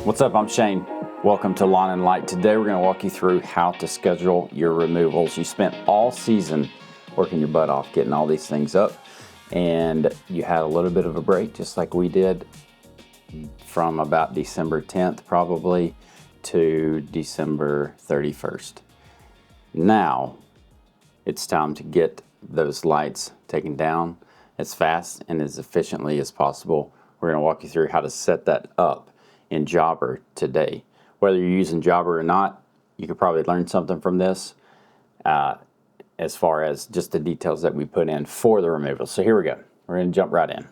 What's up? I'm Shane. Welcome to Lawn and Light. Today we're going to walk you through how to schedule your removals. You spent all season working your butt off getting all these things up, and you had a little bit of a break just like we did from about December 10th probably to December 31st. Now it's time to get those lights taken down as fast and as efficiently as possible. We're going to walk you through how to set that up in Jobber today. Whether you're using Jobber or not, you could probably learn something from this as far as just the details that we put in for the removal. So here we go. We're going to jump right in.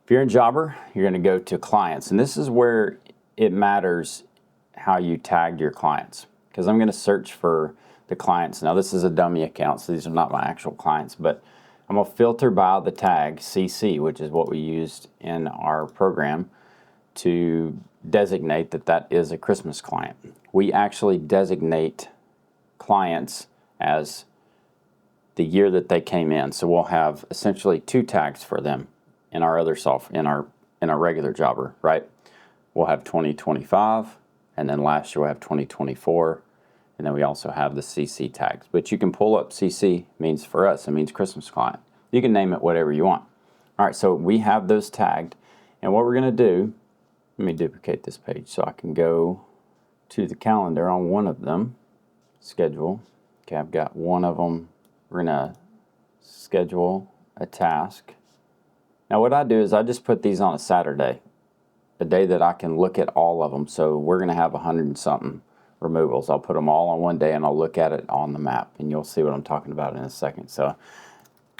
If you're in Jobber, you're going to go to Clients, and this is where it matters how you tagged your clients, because I'm going to search for the clients. Now this is a dummy account, so these are not my actual clients, but I'm going to filter by the tag CC, which is what we used in our program to designate that that is a Christmas client. We actually designate clients as the year that they came in, so we'll have essentially two tags for them in our other in our regular Jobber, right? We'll have 2025, and then last year we'll have 2024, and then we also have the CC tags. But you can pull up CC, means for us, it means Christmas client. You can name it whatever you want. All right, so we have those tagged, and what we're going to do, let me duplicate this page so I can go to the calendar on one of them. Schedule. Okay, I've got one of them. We're going to schedule a task. Now what I do is I just put these on a Saturday, a day that I can look at all of them. So we're going to have 100 and something removals. I'll put them all on one day and I'll look at it on the map, and you'll see what I'm talking about in a second. So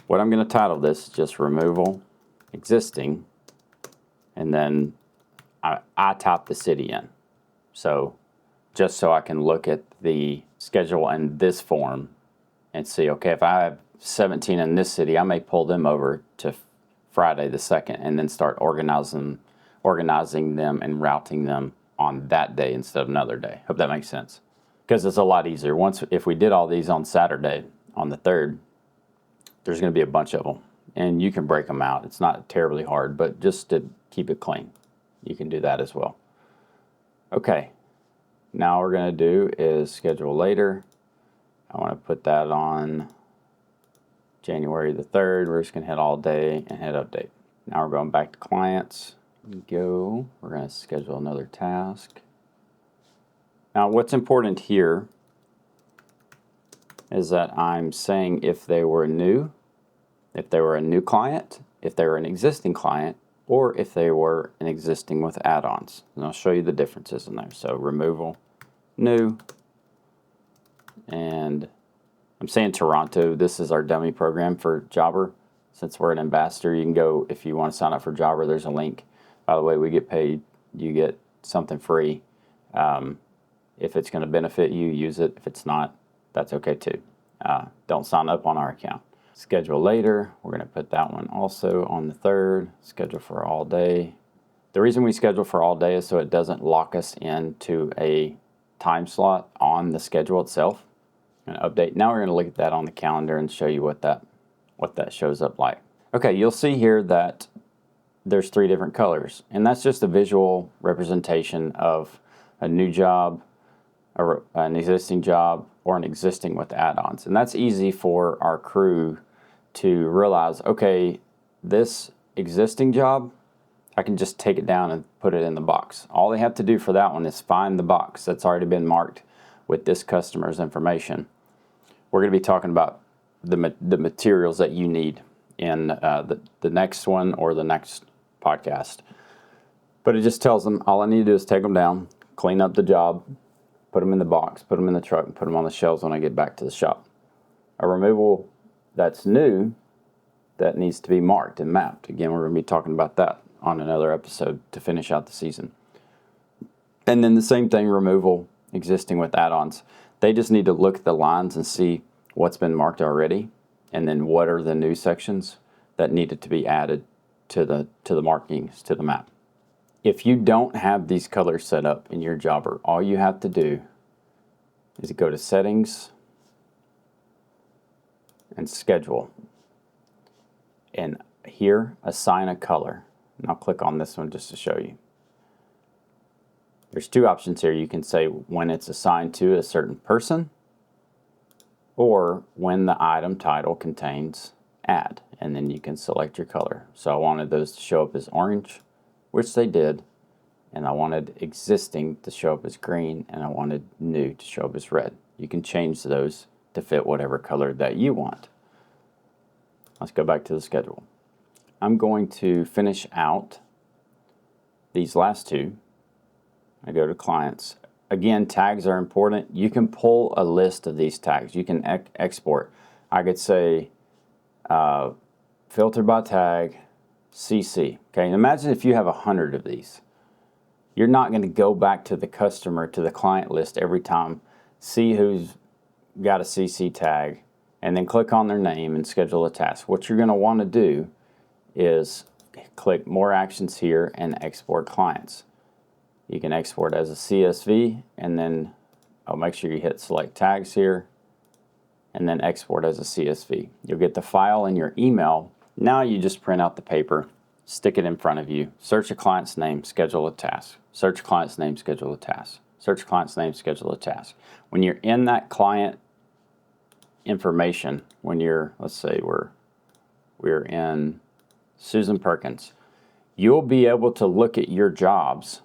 what I'm going to title this is just Removal Existing, and then I type the city in. So just so I can look at the schedule in this form and see, okay, if I have 17 in this city, I may pull them over to Friday the 2nd and then start organizing them and routing them on that day instead of another day. Hope that makes sense. Because it's a lot easier. If we did all these on Saturday, on the 3rd, there's going to be a bunch of them. And you can break them out. It's not terribly hard, but just to keep it clean, you can do that as well. Okay, now what we're going to do is schedule later. I want to put that on January the 3rd. We're just going to hit all day and hit update. Now we're going back to clients. We're going to schedule another task. Now what's important here is that I'm saying if they were new, if they were a new client, if they were an existing client, or if they were an existing with add-ons. And I'll show you the differences in there. So removal, new, and I'm saying Toronto. This is our dummy program for Jobber. Since we're an ambassador, you can go, if you want to sign up for Jobber, there's a link. By the way, we get paid. You get something free. If it's going to benefit you, use it. If it's not, that's okay too. Don't sign up on our account. Schedule later, we're going to put that one also on the 3rd. Schedule for all day. The reason we schedule for all day is so it doesn't lock us into a time slot on the schedule itself. And update. Now we're going to look at that on the calendar and show you what that shows up like. Okay, you'll see here that there's 3 different colors, and that's just a visual representation of a new job, an existing job, or an existing with add-ons. And that's easy for our crew to realize, okay, this existing job, I can just take it down and put it in the box. All they have to do for that one is find the box that's already been marked with this customer's information. We're going to be talking about the materials that you need in the next one or the next podcast. But it just tells them all I need to do is take them down, clean up the job, put them in the box, put them in the truck, and put them on the shelves when I get back to the shop. A removal that's new that needs to be marked and mapped. Again, we're going to be talking about that on another episode to finish out the season. And then the same thing, removal existing with add-ons. They just need to look at the lines and see what's been marked already, and then what are the new sections that needed to be added to the markings, to the map. If you don't have these colors set up in your Jobber, all you have to do is go to Settings and Schedule. And here, assign a color. And I'll click on this one just to show you. There's two options here. You can say when it's assigned to a certain person, or when the item title contains add, and then you can select your color. So I wanted those to show up as orange, which they did, and I wanted existing to show up as green, and I wanted new to show up as red. You can change those to fit whatever color that you want. Let's go back to the schedule. I'm going to finish out these last two. I go to clients. Again, tags are important. You can pull a list of these tags. You can export. I could say filter by tag, CC. Okay, imagine if you have 100 of these. You're not going to go back to the customer, to the client list every time, see who's got a CC tag, and then click on their name and schedule a task. What you're going to want to do is click More Actions here and Export Clients. You can export as a CSV, and then I'll make sure you hit Select Tags here, and then export as a CSV. You'll get the file in your email. Now you just print out the paper, stick it in front of you, search a client's name, schedule a task. Search a client's name, schedule a task. Search a client's name, schedule a task. When you're in that client information, when you're, let's say we're in Susan Perkins, you'll be able to look at your jobs,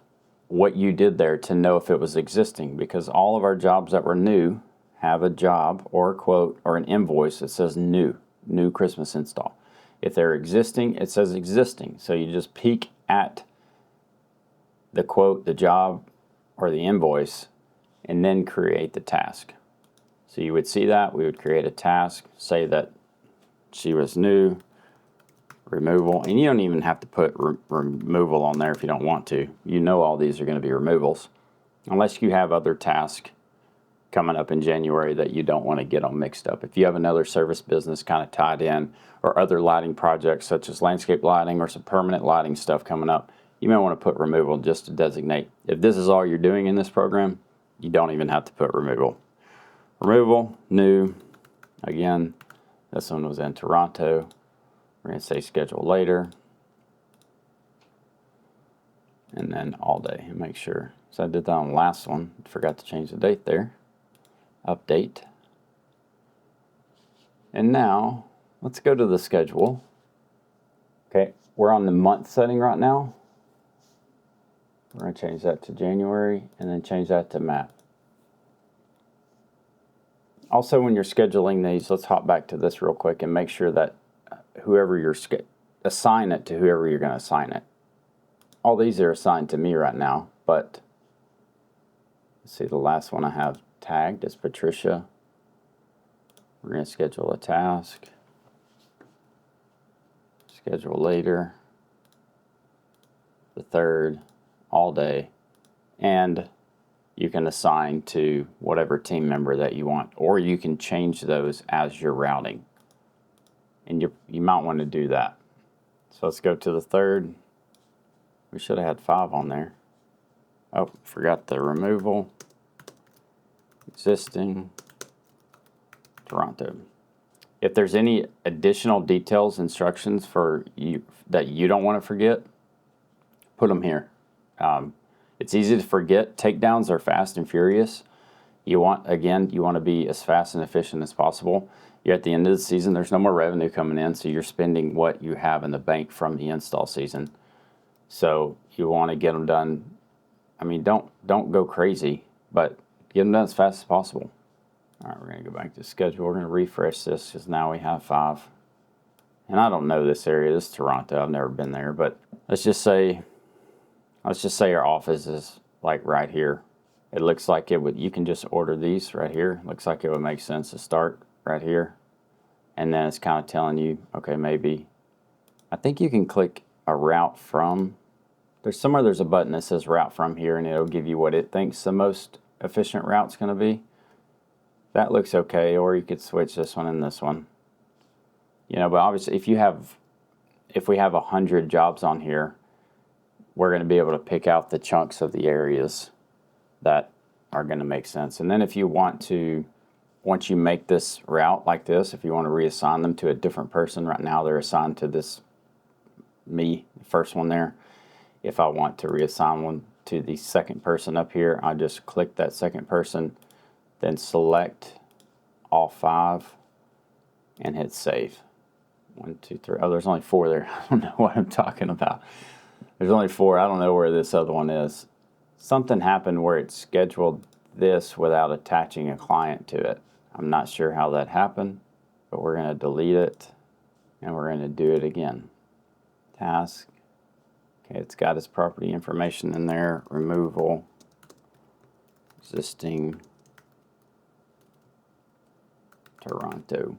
what you did there, to know if it was existing, because all of our jobs that were new have a job or a quote or an invoice that says new Christmas install. If they're existing, it says existing. So you just peek at the quote, the job, or the invoice, and then create the task. So you would see that, we would create a task, say that she was new, removal, and you don't even have to put removal on there if you don't want to. You know all these are going to be removals, unless you have other tasks coming up in January that you don't want to get them mixed up. If you have another service business kind of tied in, or other lighting projects such as landscape lighting or some permanent lighting stuff coming up, you may want to put removal just to designate. If this is all you're doing in this program, you don't even have to put removal. Removal, new, again, this one was in Toronto. We're going to say schedule later, and then all day, and make sure. So I did that on the last one, forgot to change the date there. Update. And now, let's go to the schedule. Okay, we're on the month setting right now. We're going to change that to January, and then change that to Matt. Also, when you're scheduling these, let's hop back to this real quick and make sure that whoever you're assign it to whoever you're going to assign it. All these are assigned to me right now, but let's see, the last one I have tagged is Patricia. We're going to schedule a task. Schedule later. The third, all day, and you can assign to whatever team member that you want, or you can change those as you're routing. And you might want to do that. So let's go to the third. We should have had 5 on there. Oh, forgot the removal. Existing. Toronto. If there's any additional details, instructions for you that you don't want to forget, put them here. It's easy to forget. Takedowns are fast and furious. You want to be as fast and efficient as possible. You're at the end of the season, there's no more revenue coming in, so you're spending what you have in the bank from the install season. So you want to get them done. I mean, don't go crazy, but get them done as fast as possible. All right, we're going to go back to schedule. We're going to refresh this because now we have 5. And I don't know this area. This is Toronto. I've never been there, but let's just say our office is like right here. It looks like it would. You can just order these right here. Looks like it would make sense to start right here, and then it's kind of telling you, okay, maybe. I think you can click a route from. There's a button that says route from here, and it'll give you what it thinks the most efficient route's going to be. That looks okay, or you could switch this one and this one. You know, but obviously, if we have 100 jobs on here, we're going to be able to pick out the chunks of the areas that are going to make sense. And then if you want to, once you make this route like this, if you want to reassign them to a different person, right now they're assigned to this, me, first one there. If I want to reassign one to the second person up here, I just click that second person, then select all 5 and hit save. 1, 2, 3. Oh, there's only 4 there. I don't know what I'm talking about. There's only 4. I don't know where this other one is. Something happened where it scheduled this without attaching a client to it. I'm not sure how that happened, but we're going to delete it and we're going to do it again. Task. Okay, it's got its property information in there. Removal. Existing. Toronto.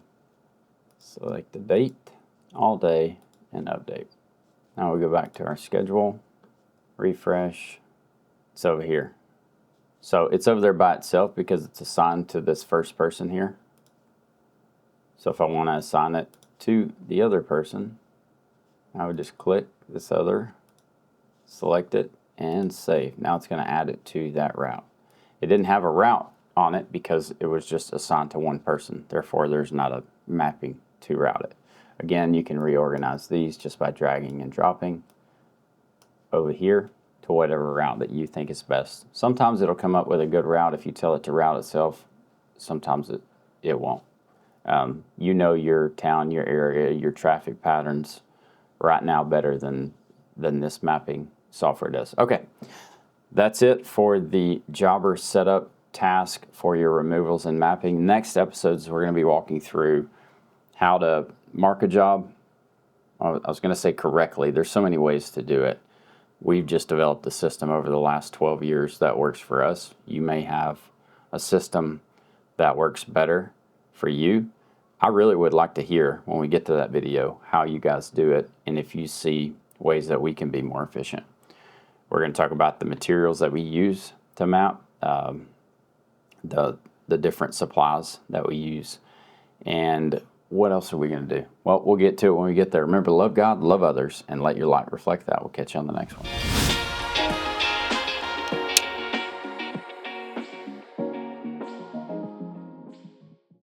Select the date, all day, and update. Now we go back to our schedule, refresh. It's over here. So it's over there by itself because it's assigned to this first person here. So if I want to assign it to the other person, I would just click this other, select it, and save. Now it's going to add it to that route. It didn't have a route on it because it was just assigned to one person. Therefore, there's not a mapping to route it. Again, you can reorganize these just by dragging and dropping over here to whatever route that you think is best. Sometimes it'll come up with a good route if you tell it to route itself. Sometimes it won't. You know your town, your area, your traffic patterns right now better than this mapping software does. Okay, that's it for the jobber setup task for your removals and mapping. Next episodes, we're going to be walking through how to mark a job. I was going to say correctly. There's so many ways to do it. We've just developed a system over the last 12 years that works for us. You may have a system that works better for you. I really would like to hear when we get to that video how you guys do it and if you see ways that we can be more efficient. We're going to talk about the materials that we use to map, the different supplies that we use, and what else are we going to do? Well, we'll get to it when we get there. Remember, love God, love others, and let your light reflect that. We'll catch you on the next one.